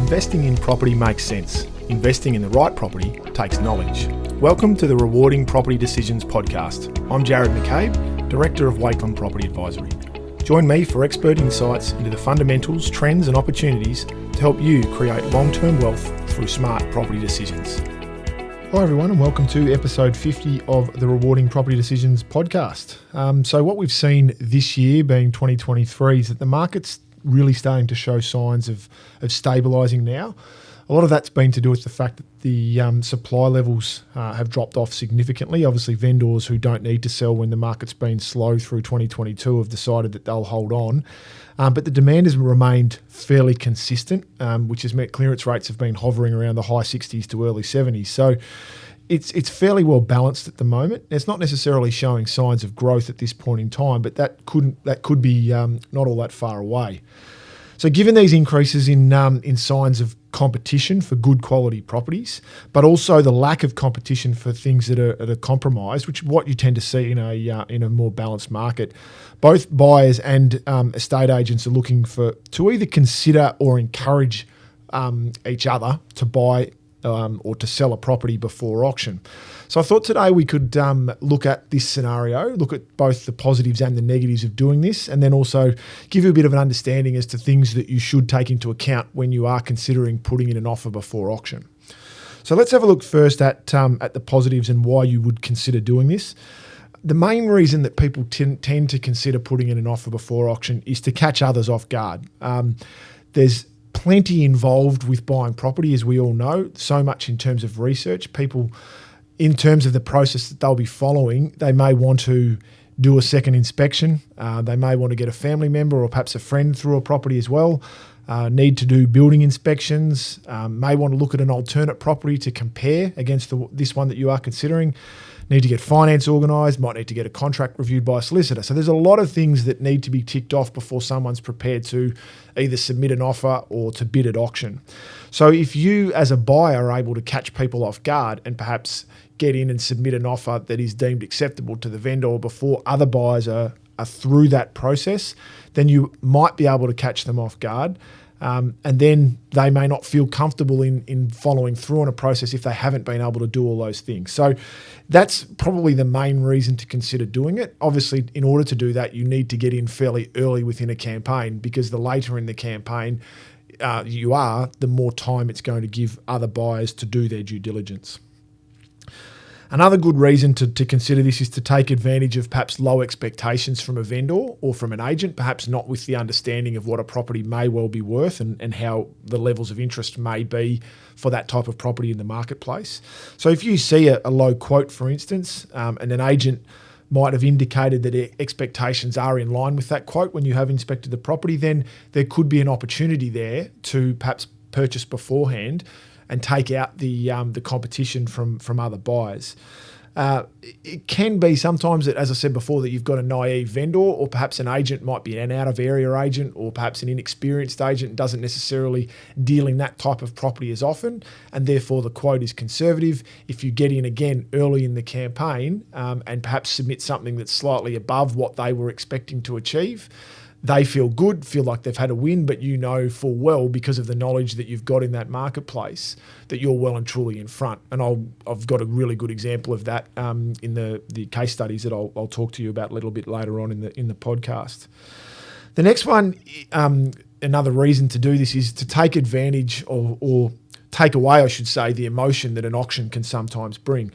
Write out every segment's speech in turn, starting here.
investing in property makes sense. Investing in the right property takes knowledge. Welcome to the Rewarding Property Decisions podcast. I'm Jarrod McCabe, Director of Wakeland Property Advisory. Join me for expert insights into the fundamentals, trends and opportunities to help you create long-term wealth through smart property decisions. Hi everyone, and welcome to episode 50 of the Rewarding Property Decisions podcast. So what we've seen this year, being 2023, is that the market's really starting to show signs of stabilising now. A lot of that's been to do with the fact that the supply levels have dropped off significantly. Obviously, vendors who don't need to sell when the market's been slow through 2022 have decided that they'll hold on. But the demand has remained fairly consistent, which has meant clearance rates have been hovering around the high 60s to early 70s. So it's fairly well balanced at the moment. It's not necessarily showing signs of growth at this point in time, but that could be not all that far away. So given these increases in signs of competition for good quality properties, but also the lack of competition for things that are compromised, which is what you tend to see in a more balanced market, both buyers and estate agents are looking to either consider or encourage each other to buy or to sell a property before auction. So I thought today we could look at this scenario, look at both the positives and the negatives of doing this, and then also give you a bit of an understanding as to things that you should take into account when you are considering putting in an offer before auction. So let's have a look first at the positives and why you would consider doing this. The main reason that people tend to consider putting in an offer before auction is to catch others off guard. There's plenty involved with buying property, as we all know, so much in terms of research. People, in terms of the process that they'll be following, they may want to do a second inspection. They may want to get a family member or perhaps a friend through a property as well. Need to do building inspections. May want to look at an alternate property to compare against this one that you are considering. Need to get finance organised, might need to get a contract reviewed by a solicitor. So there's a lot of things that need to be ticked off before someone's prepared to either submit an offer or to bid at auction. So if you as a buyer are able to catch people off guard and perhaps get in and submit an offer that is deemed acceptable to the vendor before other buyers are through that process, then you might be able to catch them off guard. And then they may not feel comfortable in following through on a process if they haven't been able to do all those things. So that's probably the main reason to consider doing it. Obviously, in order to do that, you need to get in fairly early within a campaign, because the later in the campaign you are, the more time it's going to give other buyers to do their due diligence. Another good reason to consider this is to take advantage of perhaps low expectations from a vendor or from an agent, perhaps not with the understanding of what a property may well be worth and how the levels of interest may be for that type of property in the marketplace. So if you see a low quote, for instance, and an agent might have indicated that expectations are in line with that quote when you have inspected the property, then there could be an opportunity there to perhaps purchase beforehand and take out the competition from other buyers. It can be sometimes that, as I said before, that you've got a naive vendor, or perhaps an agent might be an out-of-area agent, or perhaps an inexperienced agent doesn't necessarily deal in that type of property as often, and therefore the quote is conservative. If you get in again early in the campaign and perhaps submit something that's slightly above what they were expecting to achieve, they feel good, feel like they've had a win, but you know full well, because of the knowledge that you've got in that marketplace, that you're well and truly in front. And I've got a really good example of that in the case studies that I'll talk to you about a little bit later on in the podcast. The next one, another reason to do this is to take advantage or take away, I should say, the emotion that an auction can sometimes bring.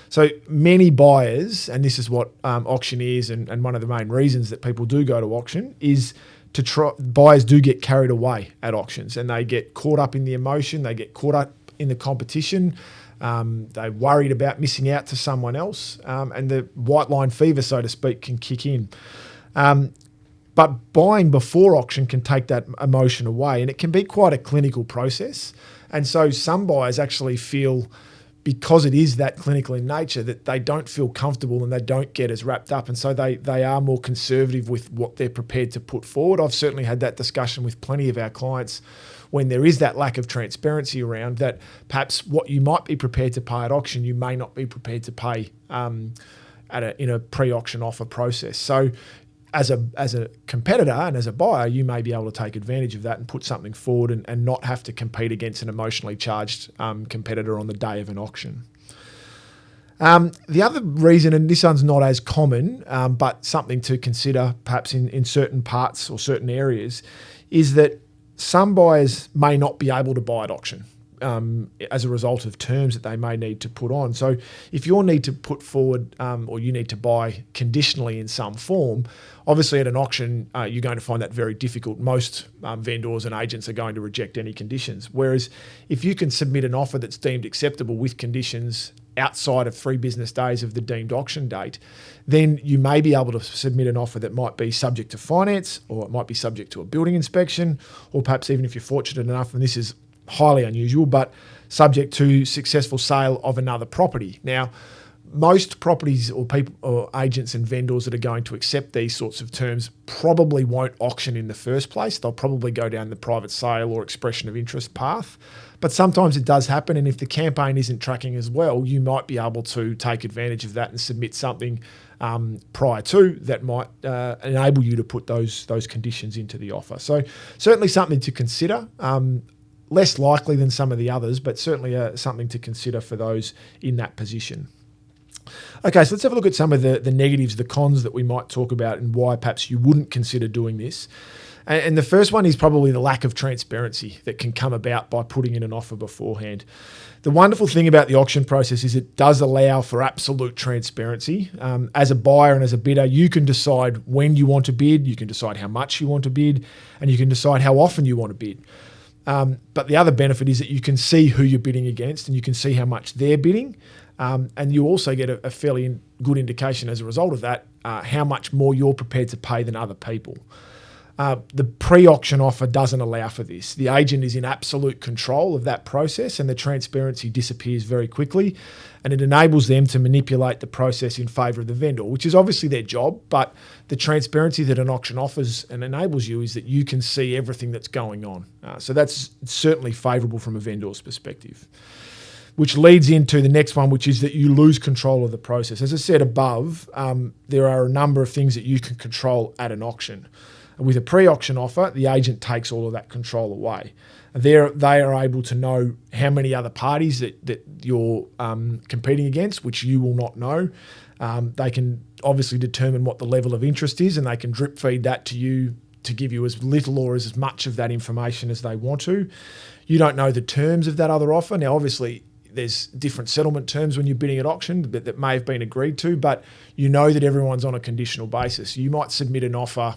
So many buyers, and this is what auctioneers and one of the main reasons that people do go to auction is buyers do get carried away at auctions, and they get caught up in the emotion, they get caught up in the competition, they're worried about missing out to someone else, and the white line fever, so to speak, can kick in. But buying before auction can take that emotion away, and it can be quite a clinical process. And so some buyers actually feel, because it is that clinical in nature, that they don't feel comfortable and they don't get as wrapped up. And so they are more conservative with what they're prepared to put forward. I've certainly had that discussion with plenty of our clients when there is that lack of transparency around that. Perhaps what you might be prepared to pay at auction, you may not be prepared to pay in a pre-auction offer process. So as a competitor and as a buyer, you may be able to take advantage of that and put something forward and not have to compete against an emotionally charged competitor on the day of an auction. The other reason, and this one's not as common, but something to consider perhaps in certain parts or certain areas, is that some buyers may not be able to buy at auction as a result of terms that they may need to put on. So if you need to put forward or you need to buy conditionally in some form, obviously at an auction, you're going to find that very difficult. Most vendors and agents are going to reject any conditions. Whereas if you can submit an offer that's deemed acceptable with conditions outside of 3 business days of the deemed auction date, then you may be able to submit an offer that might be subject to finance, or it might be subject to a building inspection, or perhaps even if you're fortunate enough, and this is highly unusual, but subject to successful sale of another property. Now, most properties or people or agents and vendors that are going to accept these sorts of terms probably won't auction in the first place. They'll probably go down the private sale or expression of interest path. But sometimes it does happen, and if the campaign isn't tracking as well, you might be able to take advantage of that and submit something prior to that might enable you to put those conditions into the offer. So certainly something to consider. Less likely than some of the others, but certainly something to consider for those in that position. Okay, so let's have a look at some of the negatives, the cons that we might talk about and why perhaps you wouldn't consider doing this. And the first one is probably the lack of transparency that can come about by putting in an offer beforehand. The wonderful thing about the auction process is it does allow for absolute transparency. As a buyer and as a bidder, you can decide when you want to bid, you can decide how much you want to bid, and you can decide how often you want to bid. But the other benefit is that you can see who you're bidding against and you can see how much they're bidding. And you also get a fairly good indication as a result of that, how much more you're prepared to pay than other people. The pre-auction offer doesn't allow for this. The agent is in absolute control of that process and the transparency disappears very quickly, and it enables them to manipulate the process in favour of the vendor, which is obviously their job, but the transparency that an auction offers and enables you is that you can see everything that's going on. So that's certainly favourable from a vendor's perspective. Which leads into the next one, which is that you lose control of the process. As I said above, there are a number of things that you can control at an auction. With a pre-auction offer, the agent takes all of that control away. They are able to know how many other parties that you're competing against, which you will not know. They can obviously determine what the level of interest is, and they can drip feed that to you to give you as little or as much of that information as they want to. You don't know the terms of that other offer. Now, obviously, there's different settlement terms when you're bidding at auction that may have been agreed to, but you know that everyone's on a conditional basis. You might submit an offer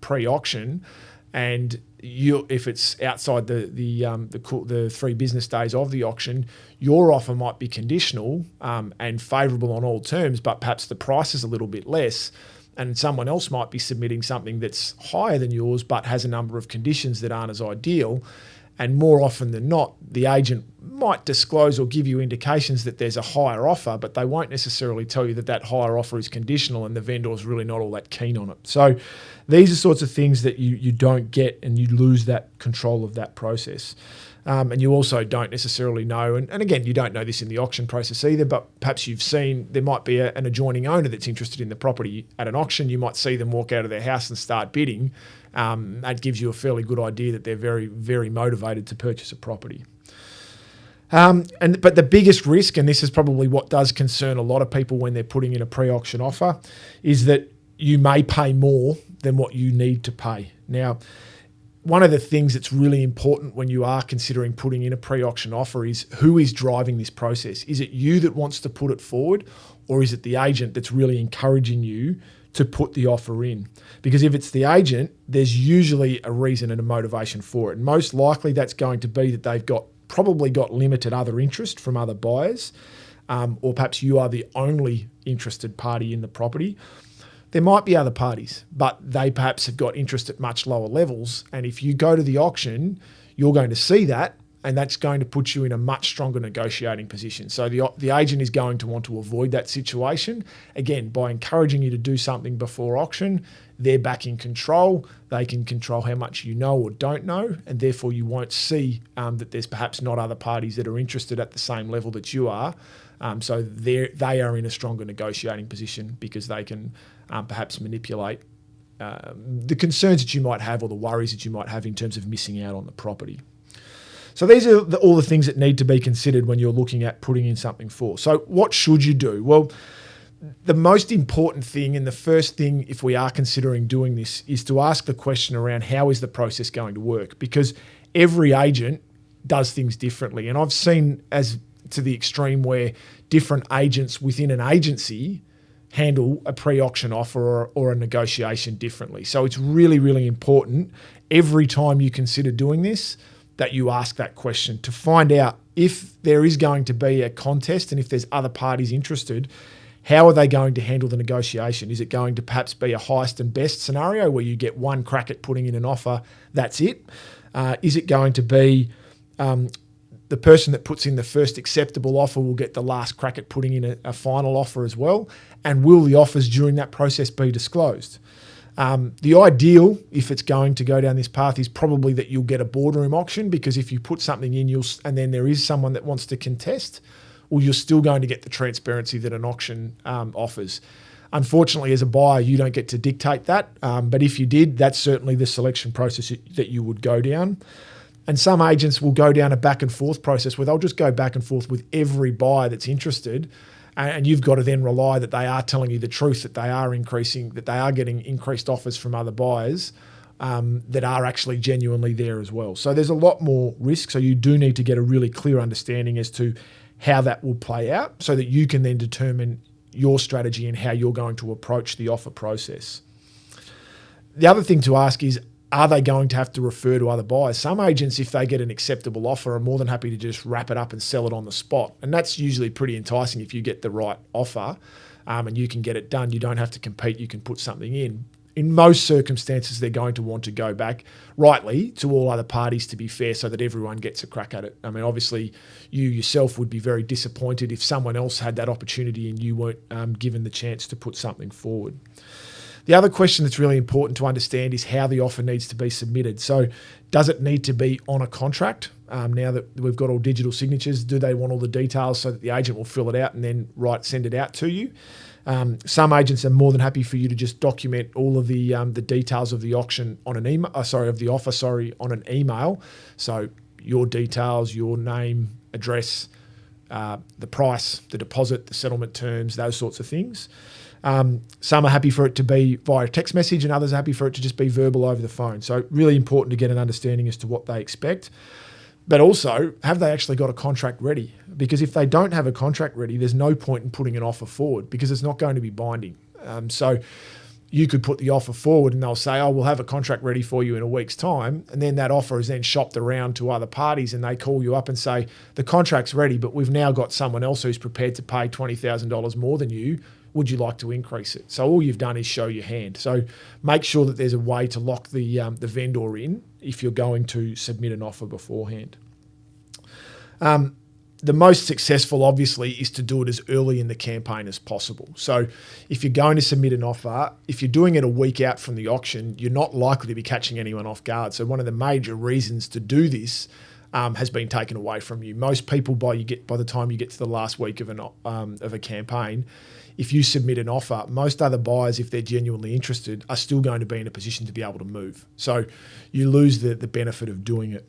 pre-auction, and if it's outside the 3 business days of the auction, your offer might be conditional and favourable on all terms, but perhaps the price is a little bit less. And someone else might be submitting something that's higher than yours, but has a number of conditions that aren't as ideal. And more often than not, the agent might disclose or give you indications that there's a higher offer, but they won't necessarily tell you that that higher offer is conditional and the vendor's really not all that keen on it. So these are sorts of things that you don't get, and you lose that control of that process. And you also don't necessarily know, and again, you don't know this in the auction process either, but perhaps you've seen there might be an adjoining owner that's interested in the property at an auction. You might see them walk out of their house and start bidding. That gives you a fairly good idea that they're very, very motivated to purchase a property. But the biggest risk, and this is probably what does concern a lot of people when they're putting in a pre-auction offer, is that you may pay more than what you need to pay. Now, one of the things that's really important when you are considering putting in a pre-auction offer is who is driving this process. Is it you that wants to put it forward, or is it the agent that's really encouraging you to put the offer in? Because if it's the agent, there's usually a reason and a motivation for it. And most likely that's going to be that they've probably got limited other interest from other buyers, or perhaps you are the only interested party in the property. There might be other parties, but they perhaps have got interest at much lower levels. And if you go to the auction, you're going to see that, and that's going to put you in a much stronger negotiating position. So the agent is going to want to avoid that situation. Again, by encouraging you to do something before auction, they're back in control. They can control how much you know or don't know, and therefore you won't see that there's perhaps not other parties that are interested at the same level that you are. So they are in a stronger negotiating position because they can perhaps manipulate the concerns that you might have or the worries that you might have in terms of missing out on the property. So these are all the things that need to be considered when you're looking at putting in something for. So what should you do? Well, the most important thing and the first thing, if we are considering doing this, is to ask the question around how is the process going to work? Because every agent does things differently. And I've seen as to the extreme where different agents within an agency handle a pre-auction offer or a negotiation differently. So it's really, really important every time you consider doing this that you ask that question to find out if there is going to be a contest and if there's other parties interested, how are they going to handle the negotiation? Is it going to perhaps be a highest and best scenario where you get one crack at putting in an offer, that's it? Is it going to be the person that puts in the first acceptable offer will get the last crack at putting in a final offer as well? And will the offers during that process be disclosed? The ideal, if it's going to go down this path, is probably that you'll get a boardroom auction, because if you put something in and then there is someone that wants to contest, well, you're still going to get the transparency that an auction offers. Unfortunately, as a buyer, you don't get to dictate that. But if you did, that's certainly the selection process that you would go down. And some agents will go down a back and forth process where they'll just go back and forth with every buyer that's interested. And you've got to then rely that they are telling you the truth, that they are getting increased offers from other buyers that are actually genuinely there as well. So there's a lot more risk. So you do need to get a really clear understanding as to how that will play out so that you can then determine your strategy and how you're going to approach the offer process. The other thing to ask is, are they going to have to refer to other buyers? Some agents, if they get an acceptable offer, are more than happy to just wrap it up and sell it on the spot. And that's usually pretty enticing if you get the right offer and you can get it done. You don't have to compete. You can put something in. In most circumstances, they're going to want to go back, rightly, to all other parties to be fair so that everyone gets a crack at it. I mean, obviously, you yourself would be very disappointed if someone else had that opportunity and you weren't given the chance to put something forward. The other question that's really important to understand is how the offer needs to be submitted. So does it need to be on a contract? Now that we've got all digital signatures, do they want all the details so that the agent will fill it out and then send it out to you? Some agents are more than happy for you to just document all of the details of the auction on an email. Of the offer, on an email. So your details, your name, address, the price, the deposit, the settlement terms, those sorts of things. Some are happy for it to be via text message, and others are happy for it to just be verbal over the phone. So really important to get an understanding as to what they expect. But also, have they actually got a contract ready? Because if they don't have a contract ready, there's no point in putting an offer forward because it's not going to be binding. So you could put the offer forward and they'll say, oh, we'll have a contract ready for you in a week's time. And then that offer is then shopped around to other parties and they call you up and say, the contract's ready, but we've now got someone else who's prepared to pay $20,000 more than you. Would you like to increase it? So all you've done is show your hand. So make sure that there's a way to lock the vendor in if you're going to submit an offer beforehand. The most successful, obviously, is to do it as early in the campaign as possible. So if you're going to submit an offer, if you're doing it a week out from the auction, you're not likely to be catching anyone off guard. So one of the major reasons to do this has been taken away from you. Most people, by the time you get to the last week of a campaign, if you submit an offer, most other buyers, if they're genuinely interested, are still going to be in a position to be able to move. So you lose the benefit of doing it.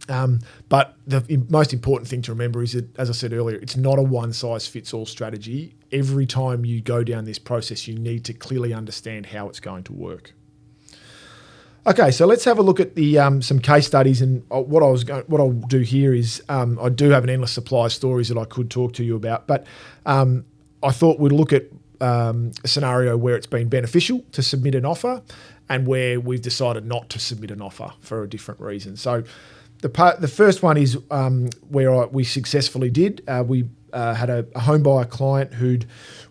But the most important thing to remember is that, as I said earlier, it's not a one-size-fits-all strategy. Every time you go down this process, you need to clearly understand how it's going to work. Okay, so let's have a look at the some case studies. And what I'll do here is I do have an endless supply of stories that I could talk to you about, but I thought we'd look at a scenario where it's been beneficial to submit an offer and where we've decided not to submit an offer for a different reason. So the first one is where we successfully did. We had a home buyer client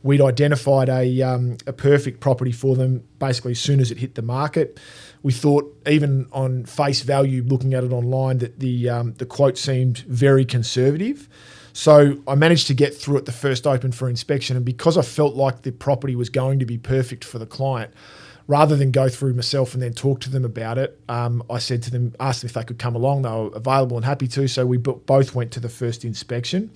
we'd identified a perfect property for them basically as soon as it hit the market. We thought, even on face value, looking at it online, that the quote seemed very conservative. So I managed to get through it the first open for inspection, and because I felt like the property was going to be perfect for the client, rather than go through myself and then talk to them about it, I said to them, asked them if they could come along. They were available and happy to. So we both went to the first inspection,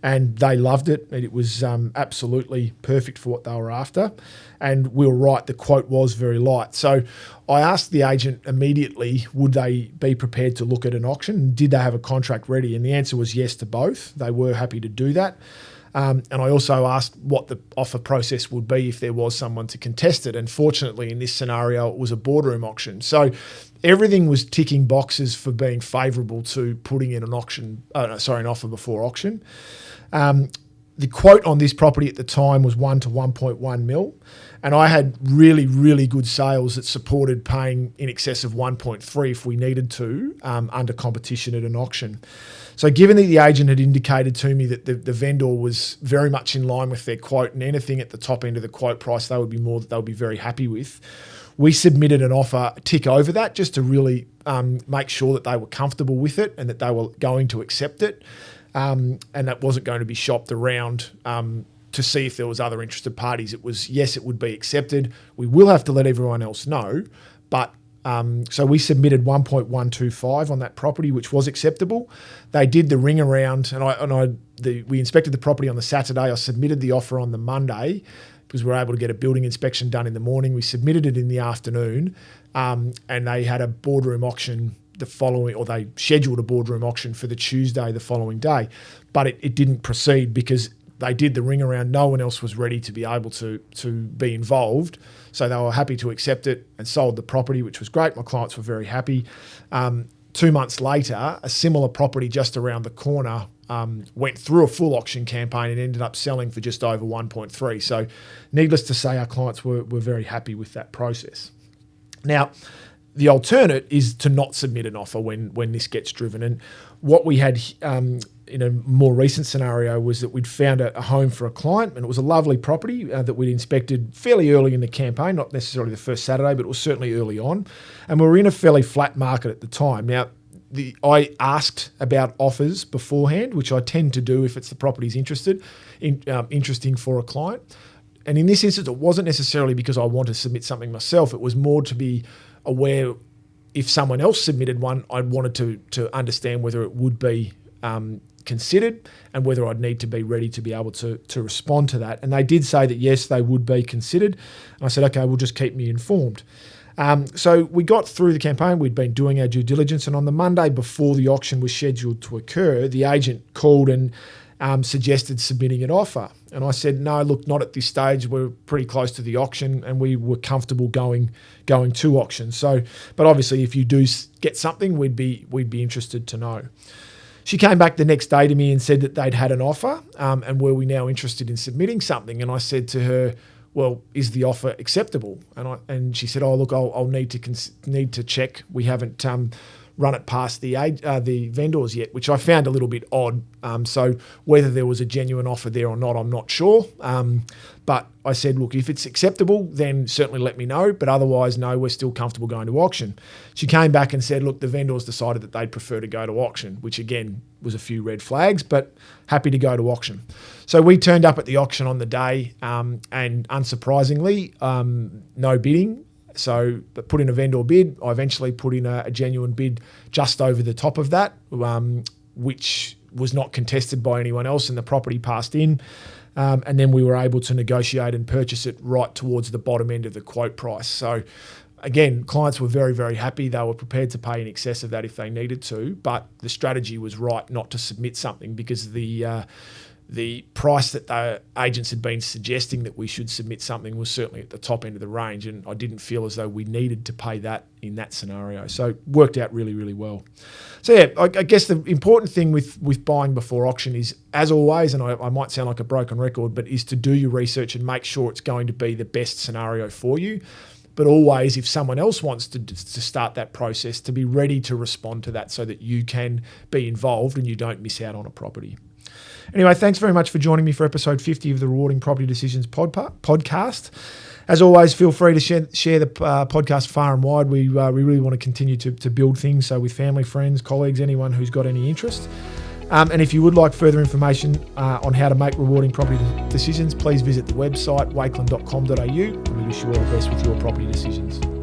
and they loved it. And it was absolutely perfect for what they were after. And we were right, the quote was very light. So I asked the agent immediately, would they be prepared to look at an auction? Did they have a contract ready? And the answer was yes to both. They were happy to do that. And I also asked what the offer process would be if there was someone to contest it. And fortunately, in this scenario, it was a boardroom auction. So everything was ticking boxes for being favourable to putting in an offer before auction. The quote on this property at the time was 1 to 1.1 mil. And I had really, really good sales that supported paying in excess of 1.3 if we needed to under competition at an auction. So given that the agent had indicated to me that the vendor was very much in line with their quote, and anything at the top end of the quote price they would be very happy with, we submitted an offer a tick over that just to really make sure that they were comfortable with it and that they were going to accept it, and that wasn't going to be shopped around to see if there was other interested parties. It was, yes, it would be accepted. We will have to let everyone else know, but so we submitted 1.125 on that property, which was acceptable. They did the ring around, and we inspected the property on the Saturday. I submitted the offer on the Monday because we were able to get a building inspection done in the morning. We submitted it in the afternoon, and they had a boardroom auction they scheduled a boardroom auction for the Tuesday the following day, but it didn't proceed because they did the ring around. No one else was ready to be able to be involved. So they were happy to accept it and sold the property, which was great. My clients were very happy. 2 months later, a similar property just around the corner went through a full auction campaign and ended up selling for just over 1.3. So needless to say, our clients were very happy with that process. Now, the alternate is to not submit an offer when this gets driven. And what we had in a more recent scenario was that we'd found a home for a client, and it was a lovely property that we'd inspected fairly early in the campaign, not necessarily the first Saturday, but it was certainly early on. And we were in a fairly flat market at the time. Now, I asked about offers beforehand, which I tend to do if it's the property's interesting for a client. And in this instance, it wasn't necessarily because I want to submit something myself. It was more to be aware if someone else submitted one, I wanted to understand whether it would be considered and whether I'd need to be ready to be able to respond to that. And they did say that, yes, they would be considered. And I said, okay, well, just keep me informed. So we got through the campaign. We'd been doing our due diligence. And on the Monday before the auction was scheduled to occur, the agent called and suggested submitting an offer. And I said, no, look, not at this stage. We're pretty close to the auction and we were comfortable going to auction. So, but obviously if you do get something, we'd be interested to know. She came back the next day to me and said that they'd had an offer and were we now interested in submitting something? And I said to her, well, is the offer acceptable? And she said, oh, look, I'll need to check. We haven't run it past the vendors yet, which I found a little bit odd. So whether there was a genuine offer there or not, I'm not sure. But I said, look, if it's acceptable, then certainly let me know. But otherwise, no, we're still comfortable going to auction. She came back and said, look, the vendors decided that they'd prefer to go to auction, which again was a few red flags, but happy to go to auction. So we turned up at the auction on the day and unsurprisingly, no bidding. So put in a vendor bid. I eventually put in a genuine bid just over the top of that, which was not contested by anyone else, and the property passed in. And then we were able to negotiate and purchase it right towards the bottom end of the quote price. So again, clients were very, very happy. They were prepared to pay in excess of that if they needed to, but the strategy was right not to submit something because the price that the agents had been suggesting that we should submit something was certainly at the top end of the range, and I didn't feel as though we needed to pay that in that scenario. So it worked out really, really well. So yeah, I guess the important thing with buying before auction is, as always, and I might sound like a broken record, but is to do your research and make sure it's going to be the best scenario for you. But always, if someone else wants to start that process, to be ready to respond to that so that you can be involved and you don't miss out on a property. Anyway, thanks very much for joining me for episode 50 of the Rewarding Property Decisions podcast. As always, feel free to share the podcast far and wide. We really want to continue to build things, so with family, friends, colleagues, anyone who's got any interest. And if you would like further information on how to make rewarding property decisions, please visit the website wakeland.com.au, and we wish you all the best with your property decisions.